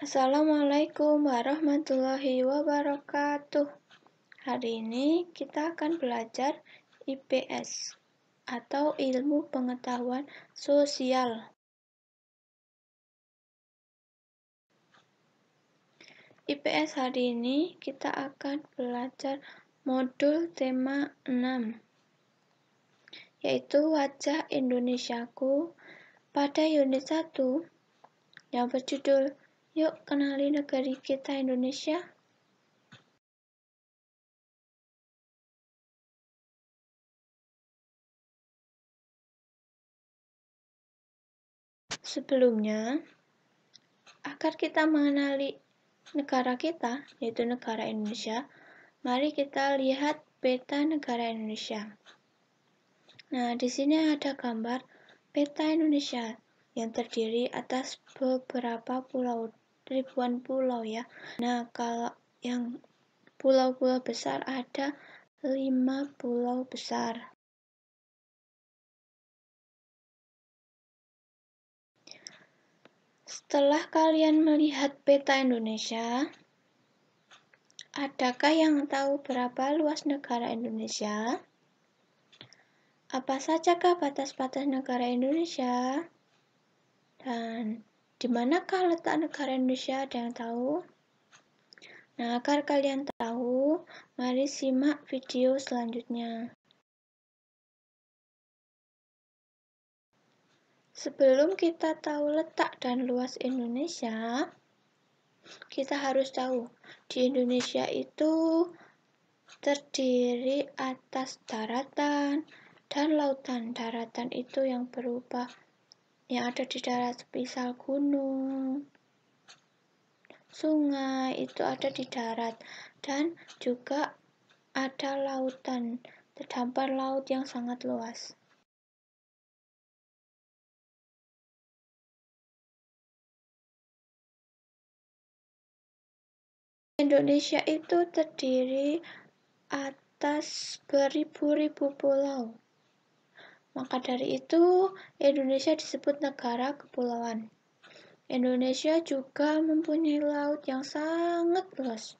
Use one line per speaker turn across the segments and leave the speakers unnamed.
Assalamualaikum warahmatullahi wabarakatuh. Hari ini kita akan belajar IPS atau Ilmu Pengetahuan Sosial. IPS hari ini kita akan belajar modul tema 6, yaitu Wajah Indonesiaku pada unit 1 yang berjudul Yuk Kenali Negeri Kita Indonesia. Sebelumnya, agar kita mengenali negara kita, yaitu negara Indonesia, mari kita lihat peta negara Indonesia. Nah, di sini ada gambar peta Indonesia yang terdiri atas beberapa pulau, ribuan pulau ya. Nah, kalau yang pulau-pulau besar ada 5 pulau besar. Setelah kalian melihat peta Indonesia, adakah yang tahu berapa luas negara Indonesia? Apa sajakah batas-batas negara Indonesia? Dan di manakah letak negara Indonesia? Ada yang tahu? Nah, agar kalian tahu, mari simak video selanjutnya. Sebelum kita tahu letak dan luas Indonesia, kita harus tahu di Indonesia itu terdiri atas daratan dan lautan. Daratan itu yang berupa yang ada di darat, misal gunung, sungai itu ada di darat, dan juga ada lautan, terdampar laut yang sangat luas. Indonesia itu terdiri atas beribu-ribu pulau. Maka dari itu, Indonesia disebut negara kepulauan. Indonesia juga mempunyai laut yang sangat luas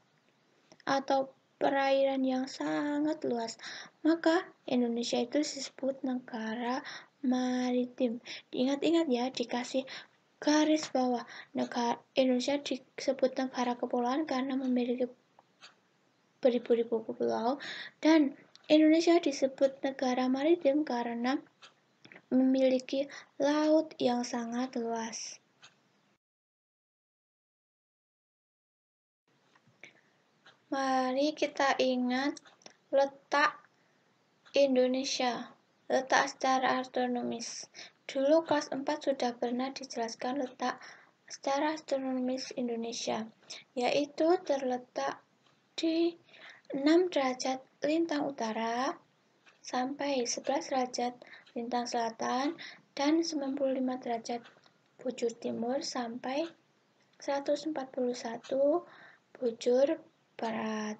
atau perairan yang sangat luas. Maka Indonesia itu disebut negara maritim. Ingat-ingat ya, dikasih garis bawah. Negara Indonesia disebut negara kepulauan karena memiliki beribu-ribu pulau, dan Indonesia disebut negara maritim karena memiliki laut yang sangat luas. Mari kita ingat letak Indonesia, letak secara astronomis. Dulu kelas 4 sudah pernah dijelaskan letak secara astronomis Indonesia, yaitu terletak di 6 derajat lintang utara sampai 11 derajat lintang selatan dan 95 derajat bujur timur sampai 141 bujur barat.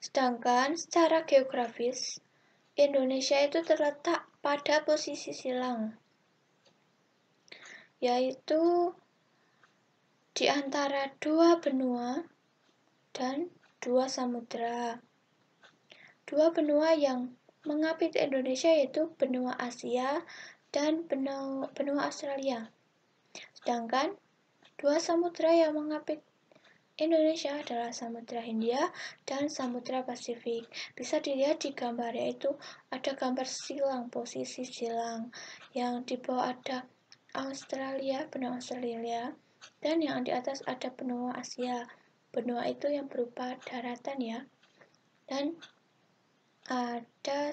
Sedangkan secara geografis, Indonesia itu terletak pada posisi silang, yaitu di antara 2 benua dan 2 samudra. 2 benua yang mengapit Indonesia yaitu benua Asia dan benua Australia. Sedangkan 2 samudra yang mengapit Indonesia adalah Samudra Hindia dan Samudra Pasifik. Bisa dilihat di gambar, yaitu ada gambar silang, posisi silang, yang di bawah ada Australia, benua Australia, dan yang di atas ada benua Asia. Benua itu yang berupa daratan ya, dan ada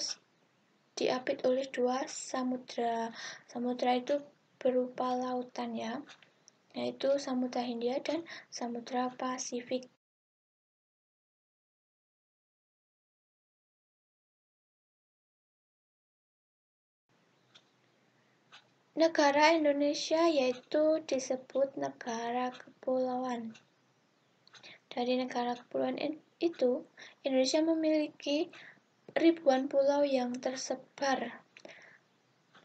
diapit oleh 2 samudra. Samudra itu berupa lautan ya, yaitu Samudra Hindia dan Samudra Pasifik. Negara Indonesia yaitu disebut negara kepulauan. Dari negara kepulauan itu, Indonesia memiliki ribuan pulau yang tersebar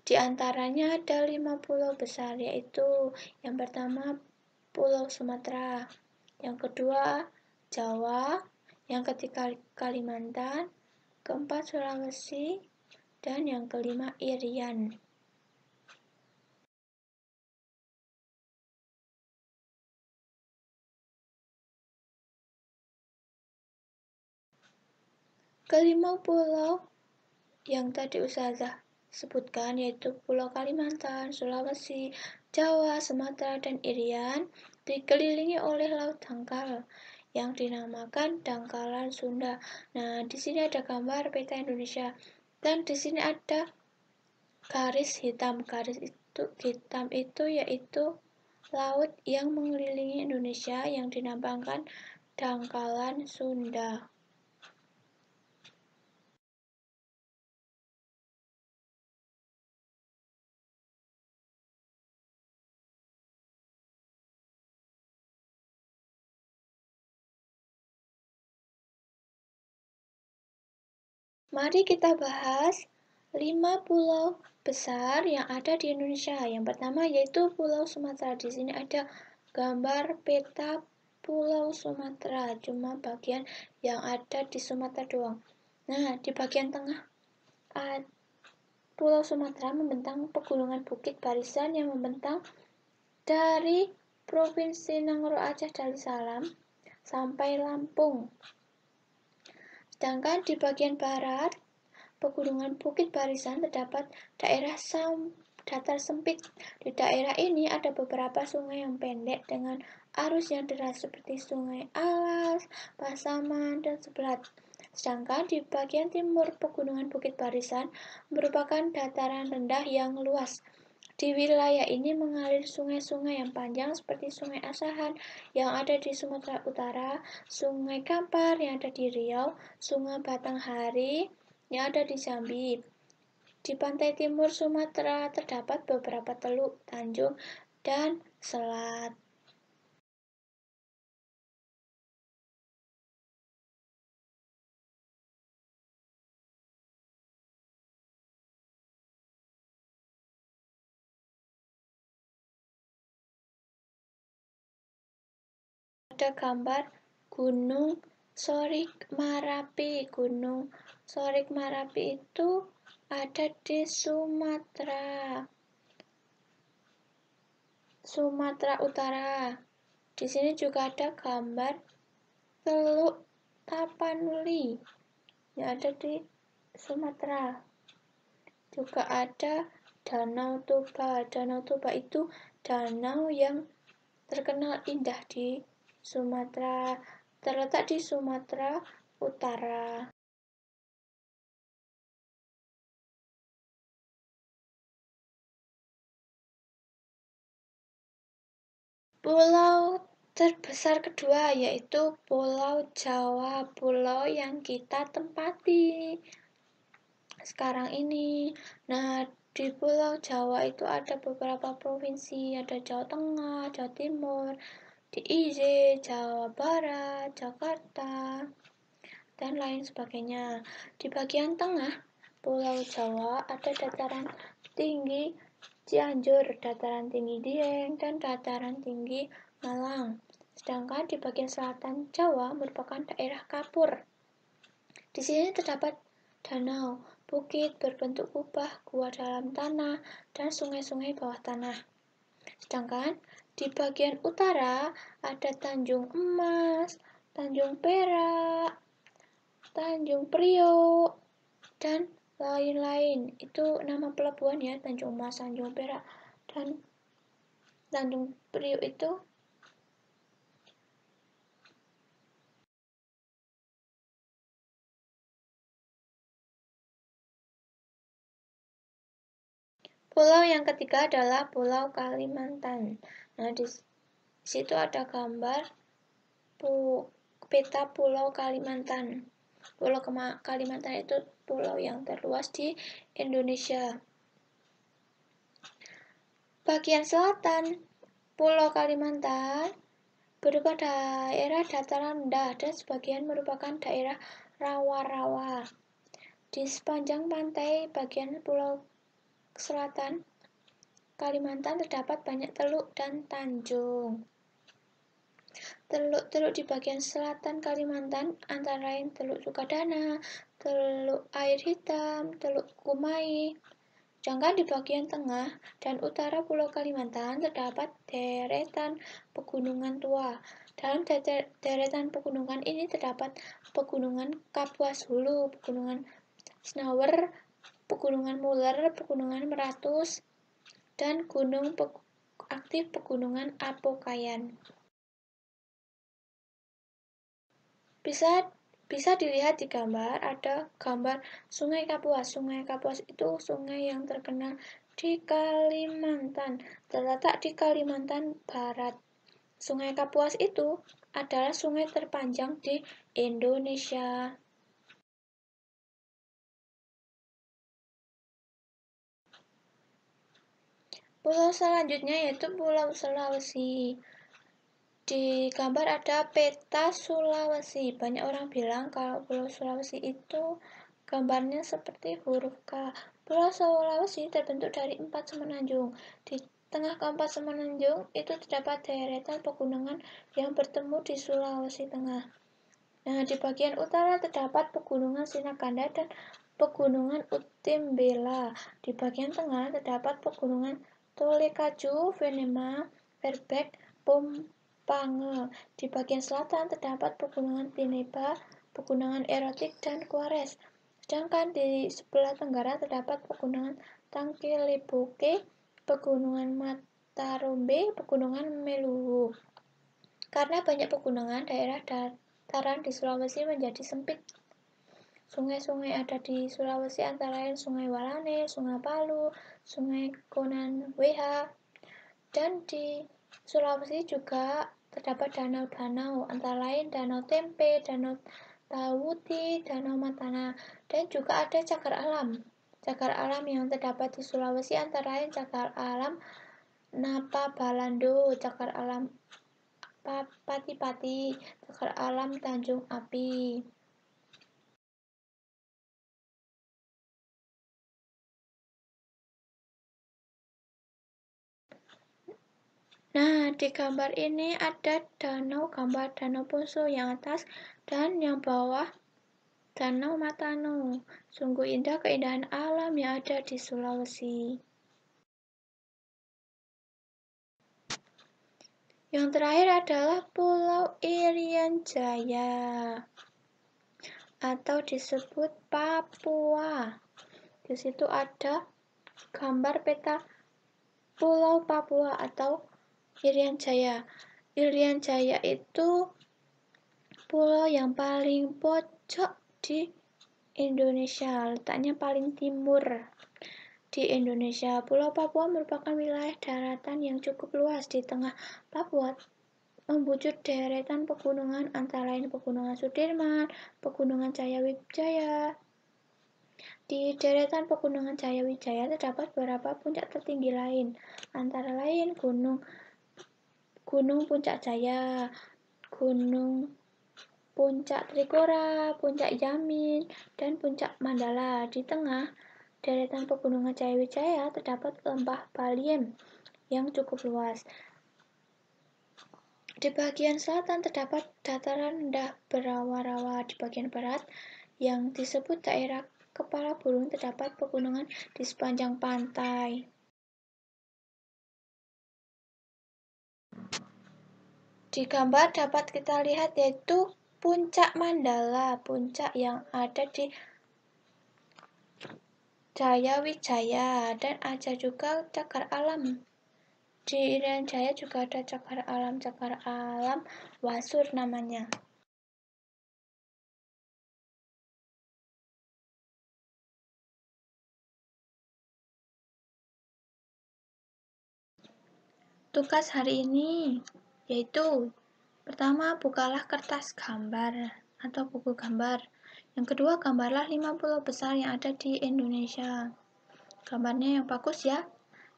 Di antaranya ada 5 pulau besar, yaitu yang pertama Pulau Sumatera, yang kedua Jawa, yang ketiga Kalimantan, keempat Sulawesi, dan yang kelima Irian. Kelima pulau yang tadi Ustazah sebutkan, yaitu Pulau Kalimantan, Sulawesi, Jawa, Sumatera, dan Irian, dikelilingi oleh Laut Dangkal yang dinamakan Dangkalan Sunda. Nah, di sini ada gambar peta Indonesia, dan di sini ada garis hitam. Garis hitam itu yaitu laut yang mengelilingi Indonesia yang dinamakan Dangkalan Sunda. Mari kita bahas 5 pulau besar yang ada di Indonesia. Yang pertama yaitu Pulau Sumatera. Di sini ada gambar peta Pulau Sumatera, cuma bagian yang ada di Sumatera doang. Nah, di bagian tengah Pulau Sumatera membentang pegunungan Bukit Barisan yang membentang dari Provinsi Nangro Aceh Darussalam sampai Lampung. Sedangkan di bagian barat Pegunungan Bukit Barisan terdapat daerah datar sempit. Di daerah ini ada beberapa sungai yang pendek dengan arus yang deras seperti Sungai Alas, Pasaman, dan Sebelat. Sedangkan di bagian timur Pegunungan Bukit Barisan merupakan dataran rendah yang luas. Di wilayah ini mengalir sungai-sungai yang panjang seperti Sungai Asahan yang ada di Sumatera Utara, Sungai Kampar yang ada di Riau, Sungai Batanghari yang ada di Jambi. Di pantai timur Sumatera terdapat beberapa teluk, tanjung, dan selat. Ada gambar Gunung Sorik Marapi. Gunung Sorik Marapi itu ada di Sumatera Utara. Di sini juga ada gambar Teluk Tapanuli yang ada di Sumatera. Juga ada Danau Toba. Danau Toba itu danau yang terkenal indah di Sumatera, terletak di Sumatera Utara. Pulau terbesar kedua yaitu Pulau Jawa, pulau yang kita tempati sekarang ini. Nah, di Pulau Jawa itu ada beberapa provinsi, ada Jawa Tengah, Jawa Timur, DIY, Jawa Barat, Jakarta, dan lain sebagainya. Di bagian tengah Pulau Jawa ada dataran tinggi Cianjur, dataran tinggi Dieng, dan dataran tinggi Malang. Sedangkan di bagian selatan Jawa merupakan daerah kapur. Di sini terdapat danau, bukit berbentuk kubah, gua dalam tanah, dan sungai-sungai bawah tanah. Sedangkan di bagian utara ada Tanjung Emas, Tanjung Perak, Tanjung Priok, dan lain-lain. Itu nama pelabuhan ya, Tanjung Emas, Tanjung Perak, dan Tanjung Priok itu pulau yang ketiga adalah Pulau Kalimantan. Nah, di situ ada gambar peta Pulau Kalimantan. Pulau Kalimantan itu pulau yang terluas di Indonesia. Bagian selatan Pulau Kalimantan berupa daerah dataran rendah dan sebagian merupakan daerah rawa-rawa. Di sepanjang pantai bagian Pulau selatan Kalimantan terdapat banyak teluk dan tanjung. Teluk-teluk di bagian selatan Kalimantan antara lain Teluk Sukadana, Teluk Air Hitam, Teluk Kumai. Sedangkan di bagian tengah dan utara Pulau Kalimantan terdapat deretan pegunungan tua. Dalam deretan pegunungan ini terdapat Pegunungan Kapuas Hulu, Pegunungan Snower, Pegunungan Muller, Pegunungan Meratus, dan gunung aktif Pegunungan Apokayan. Bisa dilihat di gambar, ada gambar Sungai Kapuas. Sungai Kapuas itu sungai yang terkenal di Kalimantan, terletak di Kalimantan Barat. Sungai Kapuas itu adalah sungai terpanjang di Indonesia. Pulau selanjutnya yaitu Pulau Sulawesi. Di gambar ada peta Sulawesi. Banyak orang bilang kalau Pulau Sulawesi itu gambarnya seperti huruf K. Pulau Sulawesi terbentuk dari 4 semenanjung. Di tengah keempat semenanjung itu terdapat deretan pegunungan yang bertemu di Sulawesi Tengah. Nah, di bagian utara terdapat Pegunungan Sinaganda dan Pegunungan Utimbela. Di bagian tengah terdapat Pegunungan Tolikaju, Venema, Verbeek, Pompange. Di bagian selatan terdapat Pegunungan Tineba, Pegunungan Erotik, dan Quares. Sedangkan di sebelah tenggara terdapat Pegunungan Tangkilibuke, Pegunungan Matarombe, Pegunungan Meluwu. Karena banyak pegunungan, daerah dataran di Sulawesi menjadi sempit. Sungai-sungai ada di Sulawesi antara lain Sungai Walane, Sungai Palu, Sungai Konanweha, dan di Sulawesi juga terdapat danau-danau antara lain Danau Tempe, Danau Tawuti, Danau Matana, dan juga ada cagar alam. Cagar alam yang terdapat di Sulawesi antara lain cagar alam Napa Balando, cagar alam Pati-Pati, cagar alam Tanjung Api. Nah, di gambar ini ada gambar Danau Poso yang atas dan yang bawah Danau Matano. Sungguh indah keindahan alam yang ada di Sulawesi. Yang terakhir adalah Pulau Irian Jaya atau disebut Papua. Di situ ada gambar peta Pulau Papua atau Irian Jaya. Irian Jaya itu pulau yang paling pojok di Indonesia, letaknya paling timur di Indonesia. Pulau Papua merupakan wilayah daratan yang cukup luas di tengah Papua, memwujud deretan pegunungan antara lain Pegunungan Sudirman, Pegunungan Jayawijaya. Di deretan Pegunungan Jayawijaya terdapat beberapa puncak tertinggi lain, antara lain Gunung Puncak Jaya, Gunung Puncak Trikora, Puncak Yamin, dan Puncak Mandala. Di tengah deretan Pegunungan Jayawijaya terdapat Lembah Baliem yang cukup luas. Di bagian selatan terdapat dataran rendah berawa-rawa. Di bagian barat yang disebut daerah Kepala Burung terdapat pegunungan di sepanjang pantai. Di gambar dapat kita lihat yaitu Puncak Mandala, puncak yang ada di Jayawijaya, dan ada juga cagar alam. Di Irian Jaya juga ada cagar alam Wasur namanya. Tugas hari ini yaitu pertama, bukalah kertas gambar atau buku gambar. Yang kedua, gambarlah 5 pulau besar yang ada di Indonesia. Gambarnya yang bagus ya.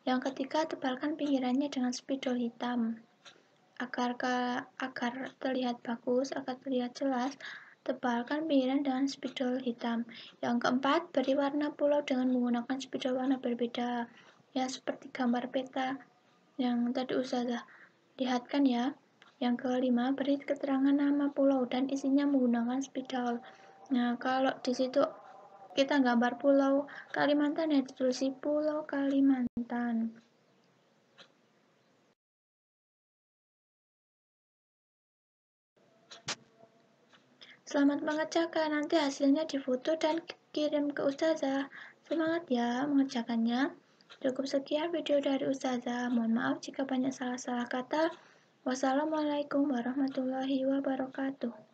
Yang ketiga, tebalkan pinggirannya dengan spidol hitam. Agar terlihat bagus, agar terlihat jelas, tebalkan pinggiran dengan spidol hitam. Yang keempat, beri warna pulau dengan menggunakan spidol warna berbeda. Ya, seperti gambar peta yang tadi Ustazah lihatkan ya. Yang kelima, beri keterangan nama pulau dan isinya menggunakan spidol. Nah, kalau di situ kita gambar pulau Kalimantan ya ditulis Pulau Kalimantan. Selamat mengerjakan, nanti hasilnya difoto dan kirim ke Ustazah. Semangat ya mengerjakannya. Cukup sekian video dari Ustazah. Mohon maaf jika banyak salah-salah kata. Wassalamualaikum warahmatullahi wabarakatuh.